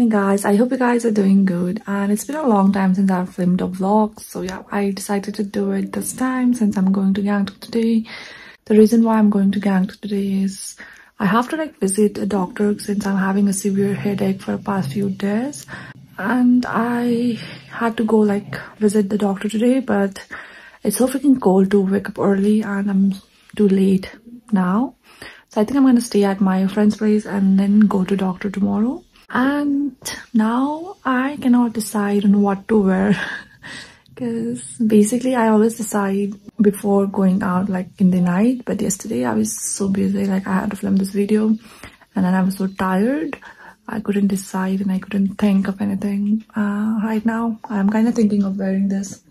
morning guys, I hope you guys are doing good, and it's been a long time since I've filmed a vlog. So yeah, I decided to do it this time since I'm going to Gangtok today. The reason why I'm going to Gangtok today is I have to visit a doctor since I'm having a severe headache for the past few days, and I had to go visit the doctor today, but it's so freaking cold to wake up early and I'm too late now. So I think I'm gonna stay at my friend's place and then go to doctor tomorrow. And now I cannot decide on what to wear because basically I always decide before going out in the night, but yesterday I was so busy, I had to film this video and then I was so tired I couldn't decide and I couldn't think of anything. Right now I'm kind of thinking of wearing this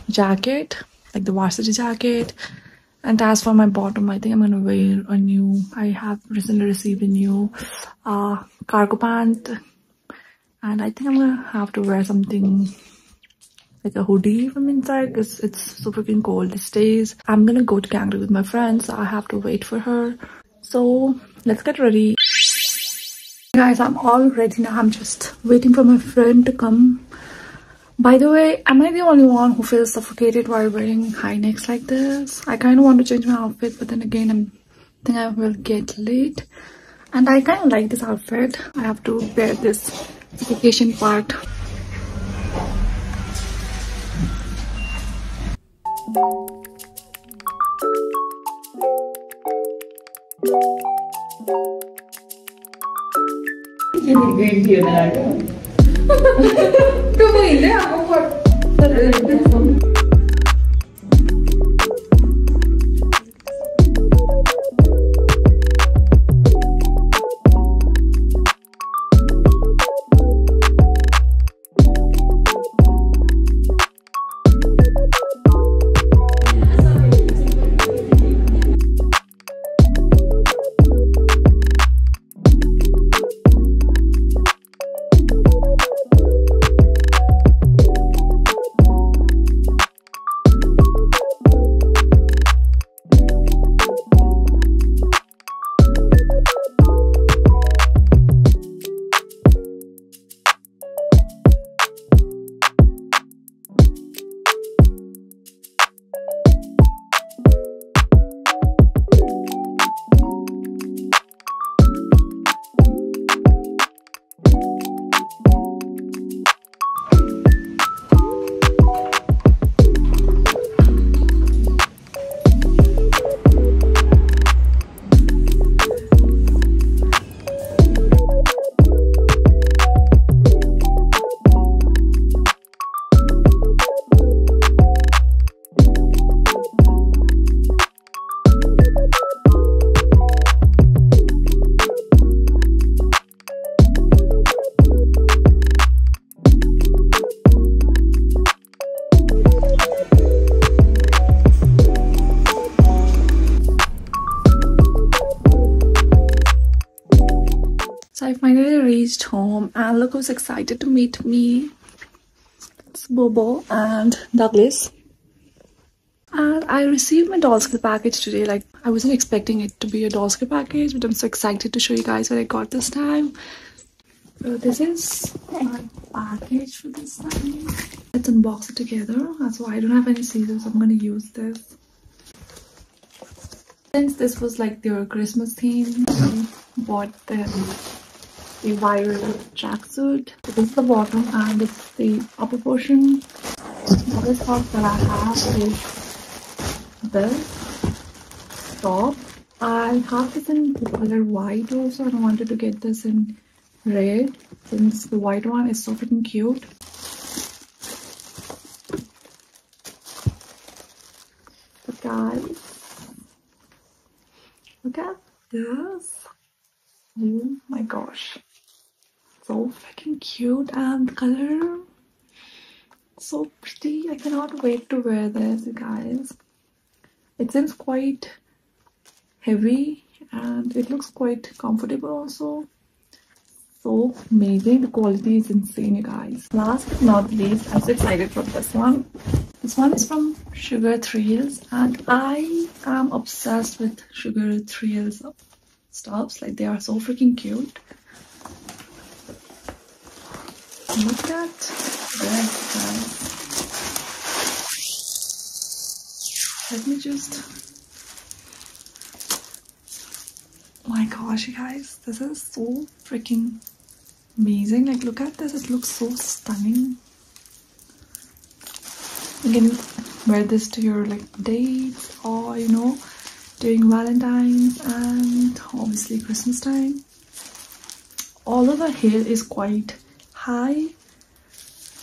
jacket, the varsity jacket. And as for my bottom, I think I'm gonna wear a new, I have recently received a new cargo pant, and I think I'm gonna have to wear something like a hoodie from inside because it's so freaking cold these days. I'm gonna go to Gangtok with my friends, so I have to wait for her. So let's get ready. Guys, I'm all ready now. I'm just waiting for my friend to come. By the way, am I the only one who feels suffocated while wearing high necks like this? I kind of want to change my outfit, but then again, I think I will get late. And I kind of like this outfit. I have to wear this vacation part. So I finally reached home and look who's excited to meet me. It's Bobo and Douglas. And I received my Dollscare package today. I wasn't expecting it to be a Dollscare package, but I'm so excited to show you guys what I got this time. So this is my package for this time. Let's unbox it together. That's why I don't have any scissors. I'm gonna use this. Since this was their Christmas theme, I bought them the viral tracksuit. So this is the bottom and this is the upper portion. The other stuff that I have is this top. I have this in the color white also, and I wanted to get this in red since the white one is so freaking cute. But guys, look at this. Oh my gosh, so freaking cute, and the color so pretty. I cannot wait to wear this, you guys. It seems quite heavy and it looks quite comfortable also. So amazing. The quality is insane, you guys. Last but not least, I'm so excited for this one. This one is from Sugar Thrills, and I am obsessed with Sugar Thrills stuffs. Like, they are so freaking cute. Look at this, guys. Let me just... Oh my gosh, you guys, this is so freaking amazing. Like, look at this. It looks so stunning. You can wear this to your like dates, or you know, during Valentine's and obviously Christmas time. Although the heel is quite high,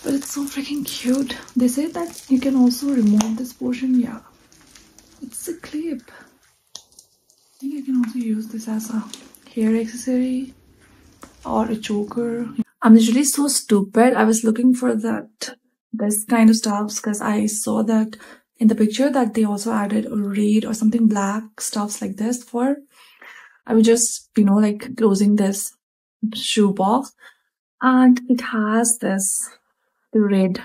but it's so freaking cute. They say that you can also remove this portion. Yeah, it's a clip. I think I can also use this as a hair accessory or a choker. I'm literally so stupid. I was looking for this kind of stuffs because I saw that in the picture that they also added a red or something black stuffs like this for. I was just, you know, like closing this shoe box and it has the red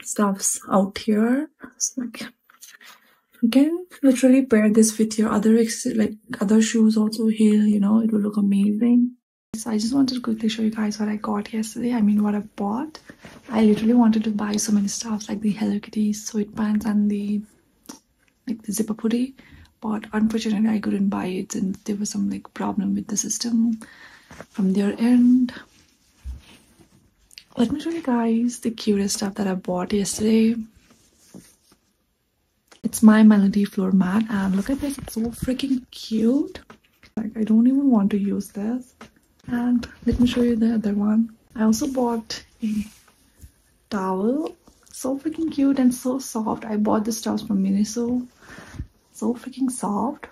stuffs out here. So like, you can literally pair this with your other shoes also here, you know, it will look amazing. So I just wanted to quickly show you guys what I got yesterday. I mean, what I bought. I literally wanted to buy so many stuff like the Hello Kitty sweatpants and the zipper hoodie, but unfortunately I couldn't buy it since there was some like problem with the system from their end. Let me show you guys the cutest stuff that I bought yesterday. It's my Melody floor mat, and look at this, it's so freaking cute. Like, I don't even want to use this. And let me show you the other one. I also bought a towel. So freaking cute and so soft. I bought this towel from Miniso. So freaking soft.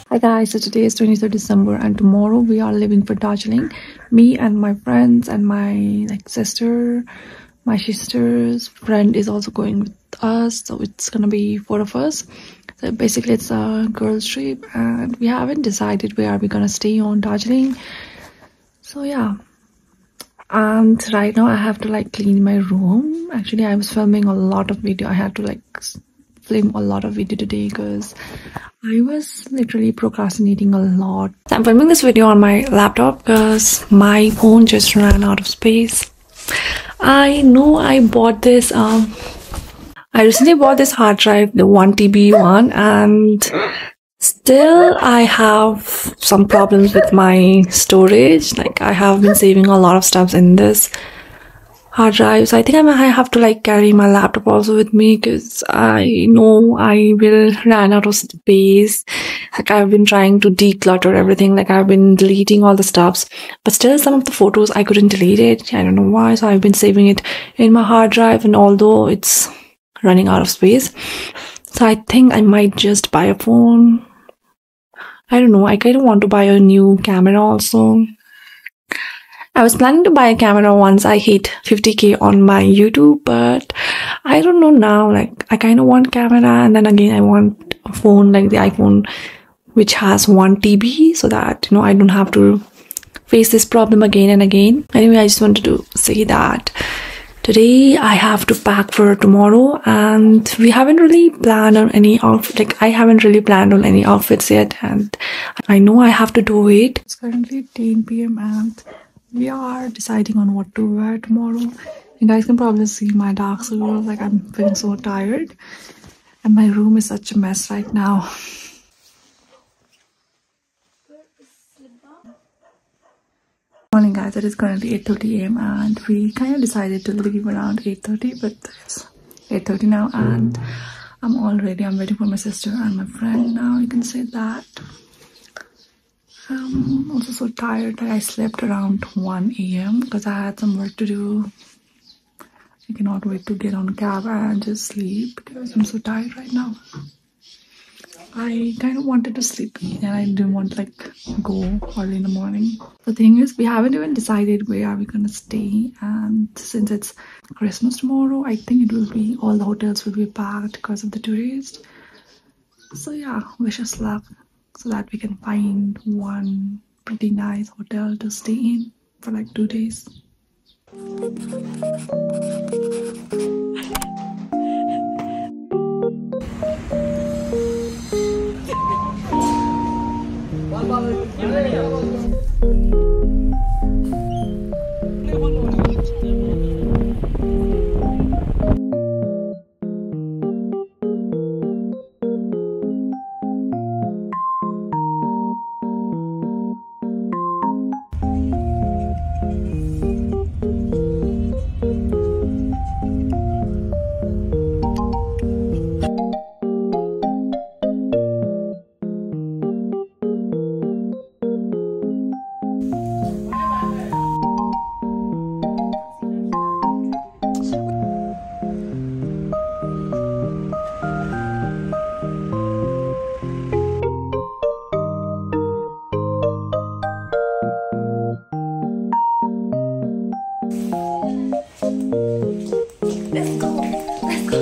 Hi guys, so today is 23rd December and tomorrow we are leaving for Darjeeling. Me and my friends and my sister, my sister's friend is also going with us. So it's gonna be 4 of us. So basically it's a girls trip and we haven't decided where we're gonna stay on Darjeeling. So yeah. And right now I have to like clean my room. Actually I was filming a lot of video. I had to like film a lot of video today because I was literally procrastinating a lot. I'm filming this video on my laptop because my phone just ran out of space. I know I bought this I recently bought this hard drive, the 1 TB one, and still I have some problems with my storage. Like I have been saving a lot of stuff in this hard drive, so I think I might have to like carry my laptop also with me because I know I will run out of space. Like I've been trying to declutter everything, like I've been deleting all the stuffs, but still some of the photos I couldn't delete it. I don't know why, so I've been saving it in my hard drive, and although it's running out of space, so I think I might just buy a phone. I don't know, I kind of want to buy a new camera also. I was planning to buy a camera once I hit 50k on my YouTube, but I don't know now. Like I kind of want camera, and then again I want a phone like the iPhone which has 1 TB, so that you know I don't have to face this problem again and again. Anyway, I just wanted to say that today I have to pack for tomorrow, and we haven't really planned on any outfit. Like I haven't really planned on any outfits yet, and I know I have to do it. It's currently 10 PM and we are deciding on what to wear tomorrow. You guys can probably see my dark circles. Like I'm feeling so tired, and my room is such a mess right now. Morning guys, it is currently 8:30 AM and we kind of decided to leave around 8:30, but it's 8:30 now and I'm waiting for my sister and my friend now, you can say that. I'm also so tired that I slept around 1 AM because I had some work to do. I cannot wait to get on a cab and just sleep because I'm so tired right now. I kind of wanted to sleep and I didn't want to like go early in the morning. The thing is, we haven't even decided where are we gonna stay, and since it's Christmas tomorrow, I think it will be all the hotels will be packed because of the tourists. So yeah, wish us luck so that we can find one pretty nice hotel to stay in for like 2 days. Let's go. Let's go.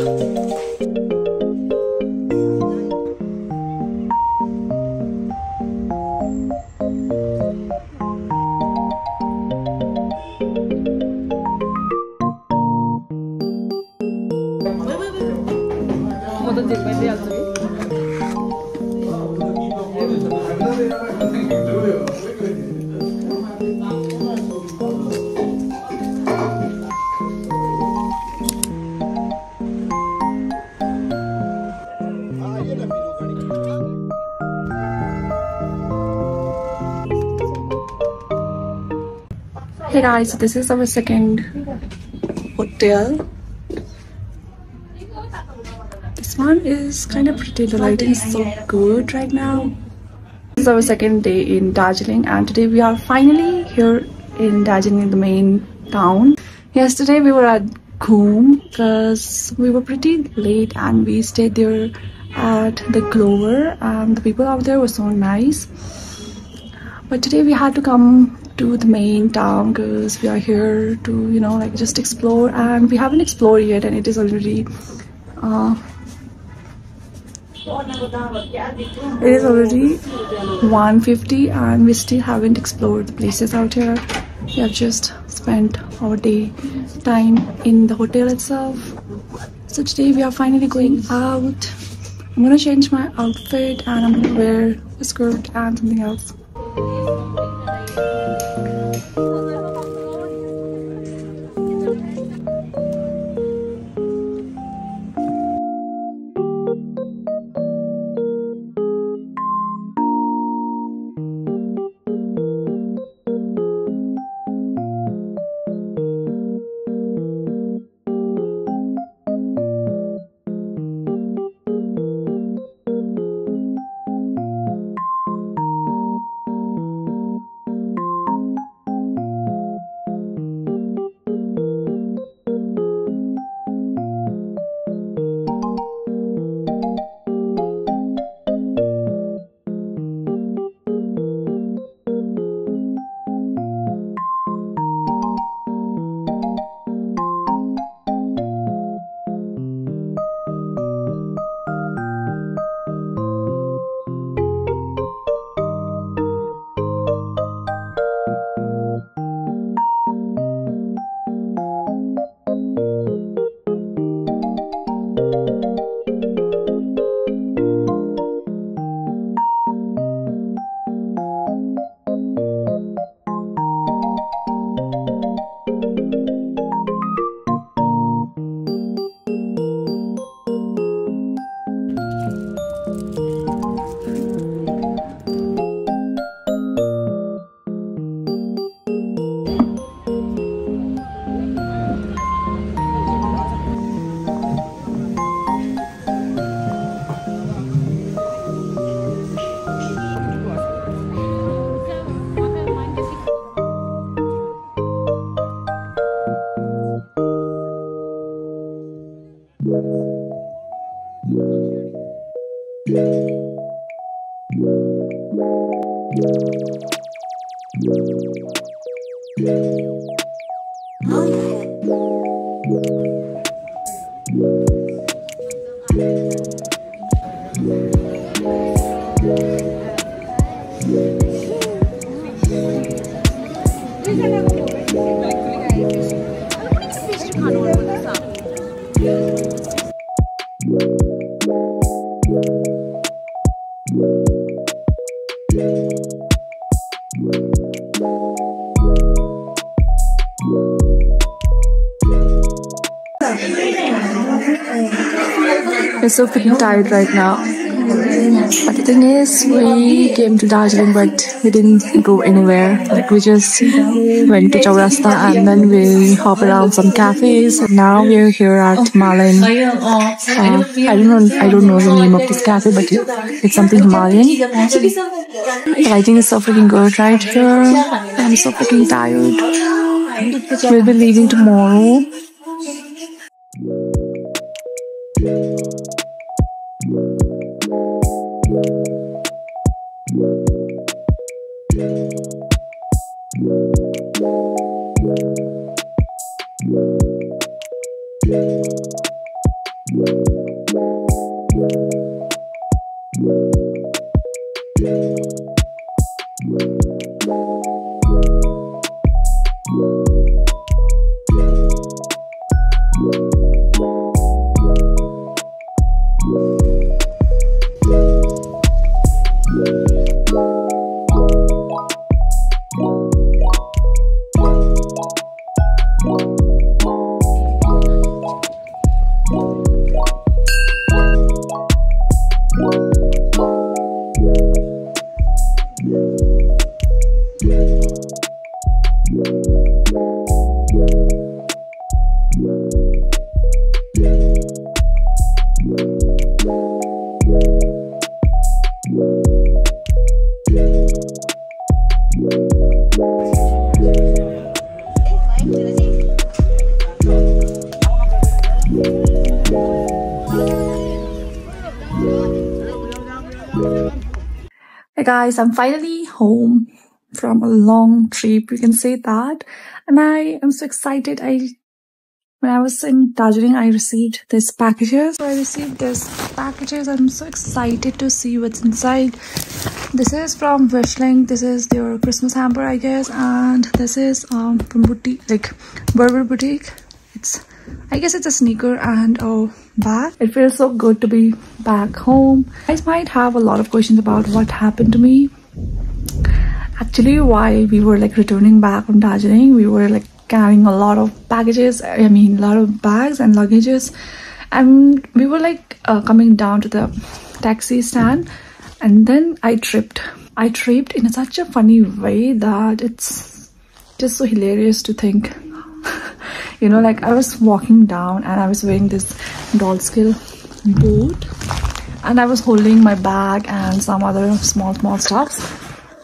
Hey guys, so this is our second hotel. This one is kind of pretty. The lighting is so good right now. This is our second day in Darjeeling, and today we are finally here in Darjeeling, the main town. Yesterday we were at Ghoom because we were pretty late and we stayed there at the Clover, and the people out there were so nice. But today we had to come to the main town because we are here to, you know, like just explore, and we haven't explored yet, and it is already 1:50 and we still haven't explored the places out here. We have just spent our day time in the hotel itself. So today we are finally going out. I'm gonna change my outfit and I'm gonna wear a skirt and something else. We're so freaking tired right now. But the thing is, we came to Darjeeling, but we didn't go anywhere. Like we just went to Chaurasta and then we hop around some cafes. And now we're here at Himalayan. I don't know the name of this cafe, but it's something Himalayan. The lighting is so freaking good right here. I'm so freaking tired. We'll be leaving tomorrow. guys, I'm finally home from a long trip, you can say that. And I am so excited. When I was in Darjeeling, I received these packages. So I received these packages. I'm so excited to see what's inside. This is from Wishling. This is their Christmas hamper, I guess. And this is from boutique, like Berber Boutique. I guess it's a sneaker and a bag. It feels so good to be back home. You guys might have a lot of questions about what happened to me. Actually, while we were like returning back from Darjeeling, we were like carrying a lot of packages, a lot of bags and luggages, and we were like coming down to the taxi stand, and then I tripped in such a funny way that it's just so hilarious to think. Like I was walking down and I was wearing this doll skill boot, and I was holding my bag and some other small stuffs,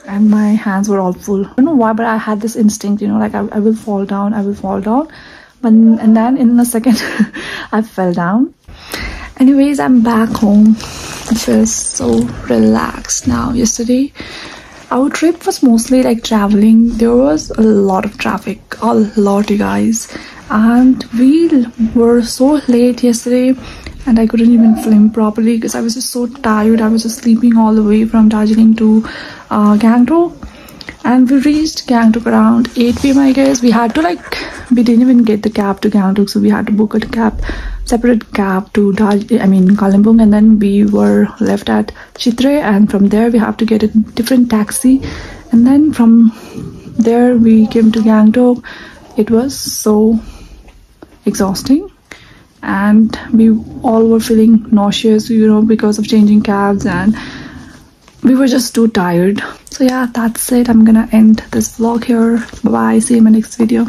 and my hands were all full. I don't know why, but I had this instinct, like I will fall down, but and then in a second I fell down. Anyways, I'm back home. I feel so relaxed now. Yesterday our trip was mostly like traveling. There was a lot of traffic, a lot, you guys, and we were so late yesterday, and I couldn't even film properly because I was just so tired. I was just sleeping all the way from Darjeeling to Gangtok, and we reached Gangtok around 8 p.m. I guess. We didn't even get the cab to Gangtok, so we had to book a separate cab to Kalimpong, and then we were left at Chitre, and from there we have to get a different taxi, and then from there we came to Gangtok. It was so exhausting, and we all were feeling nauseous, because of changing cabs, and we were just too tired. So yeah, that's it. I'm gonna end this vlog here. Bye bye, see you in my next video.